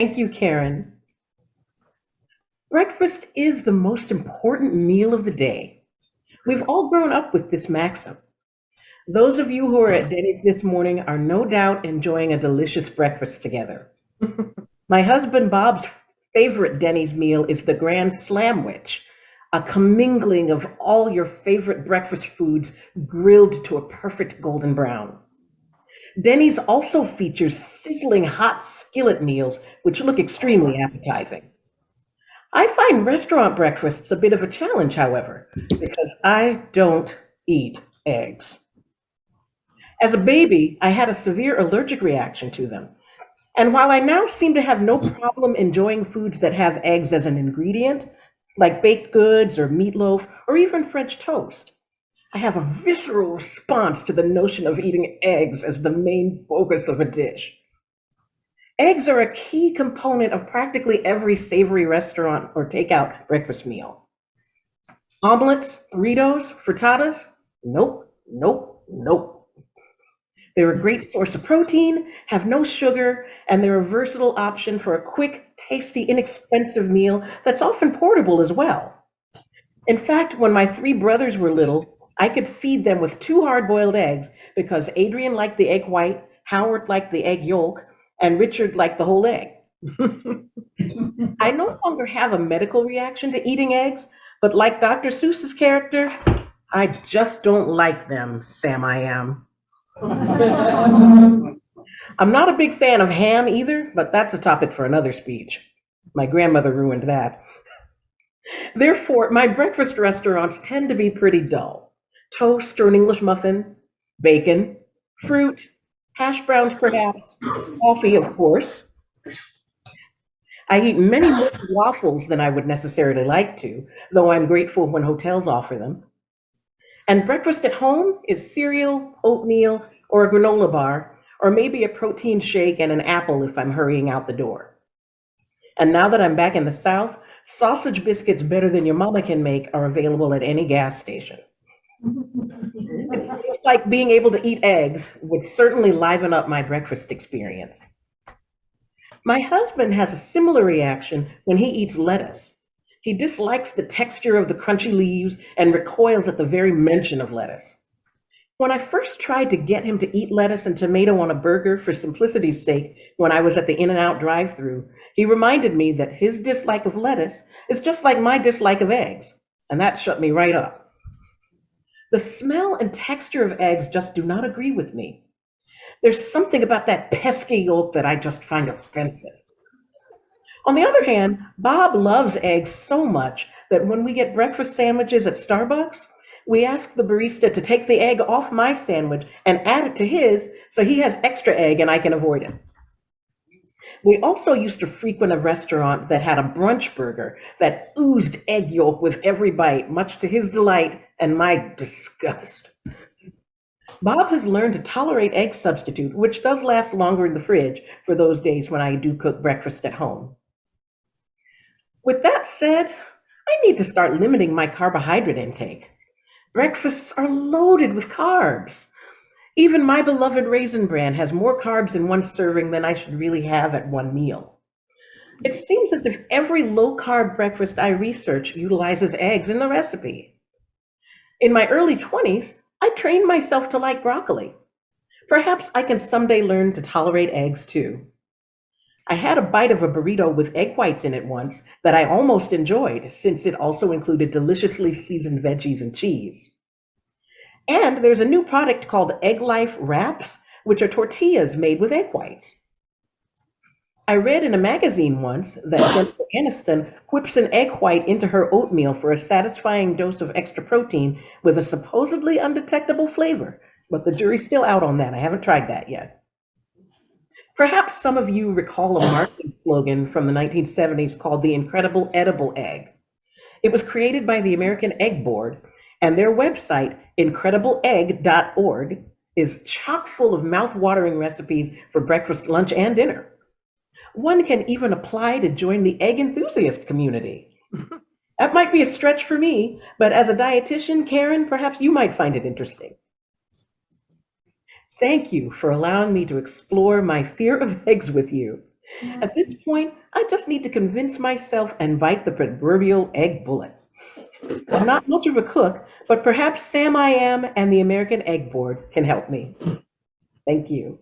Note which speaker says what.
Speaker 1: Thank you, Karen. Breakfast is the most important meal of the day. We've all grown up with this maxim. Those of you who are at Denny's this morning are no doubt enjoying a delicious breakfast together. My husband Bob's favorite Denny's meal is the Grand Slamwich, a commingling of all your favorite breakfast foods grilled to a perfect golden brown. Denny's also features sizzling hot skillet meals, which look extremely appetizing. I find restaurant breakfasts a bit of a challenge, however, because I don't eat eggs. As a baby, I had a severe allergic reaction to them. And while I now seem to have no problem enjoying foods that have eggs as an ingredient, like baked goods or meatloaf or even French toast, I have a visceral response to the notion of eating eggs as the main focus of a dish. Eggs are a key component of practically every savory restaurant or takeout breakfast meal. Omelets, burritos, frittatas? Nope, nope, nope. They're a great source of protein, have no sugar, and they're a versatile option for a quick, tasty, inexpensive meal that's often portable as well. In fact, when my three brothers were little, I could feed them with two hard boiled eggs because Adrian liked the egg white, Howard liked the egg yolk, and Richard liked the whole egg. I no longer have a medical reaction to eating eggs, but like Dr. Seuss's character, I just don't like them, Sam I am. I'm not a big fan of ham either, but that's a topic for another speech. My grandmother ruined that. Therefore, my breakfast restaurants tend to be pretty dull. Toast or an English muffin, bacon, fruit, hash browns perhaps, coffee, of course. I eat many more waffles than I would necessarily like to, though I'm grateful when hotels offer them. And breakfast at home is cereal, oatmeal, or a granola bar, or maybe a protein shake and an apple if I'm hurrying out the door. And now that I'm back in the South, sausage biscuits better than your mama can make are available at any gas station. It seems like being able to eat eggs would certainly liven up my breakfast experience. My husband has a similar reaction when he eats lettuce. He dislikes the texture of the crunchy leaves and recoils at the very mention of lettuce. When I first tried to get him to eat lettuce and tomato on a burger for simplicity's sake when I was at the In-N-Out drive-thru, he reminded me that his dislike of lettuce is just like my dislike of eggs, and that shut me right up. The smell and texture of eggs just do not agree with me. There's something about that pesky yolk that I just find offensive. On the other hand, Bob loves eggs so much that when we get breakfast sandwiches at Starbucks, we ask the barista to take the egg off my sandwich and add it to his so he has extra egg and I can avoid it. We also used to frequent a restaurant that had a brunch burger that oozed egg yolk with every bite, much to his delight and my disgust. Bob has learned to tolerate egg substitute, which does last longer in the fridge for those days when I do cook breakfast at home. With that said, I need to start limiting my carbohydrate intake. Breakfasts are loaded with carbs. Even my beloved Raisin Bran has more carbs in one serving than I should really have at one meal. It seems as if every low-carb breakfast I research utilizes eggs in the recipe. In my early 20s, I trained myself to like broccoli. Perhaps I can someday learn to tolerate eggs too. I had a bite of a burrito with egg whites in it once that I almost enjoyed, since it also included deliciously seasoned veggies and cheese. And there's a new product called Egg Life Wraps, which are tortillas made with egg whites. I read in a magazine once that Jennifer Aniston whips an egg white into her oatmeal for a satisfying dose of extra protein with a supposedly undetectable flavor, but the jury's still out on that. I haven't tried that yet. Perhaps some of you recall a marketing slogan from the 1970s called the Incredible Edible Egg. It was created by the American Egg Board, and their website, incredibleegg.org, is chock full of mouth-watering recipes for breakfast, lunch, and dinner. One can even apply to join the egg enthusiast community. That might be a stretch for me, but as a dietitian, Karen, perhaps you might find it interesting. Thank you for allowing me to explore my fear of eggs with you. At this point, I just need to convince myself and bite the proverbial egg bullet. I'm not much of a cook, but perhaps Sam I Am and the American Egg Board can help me. Thank you.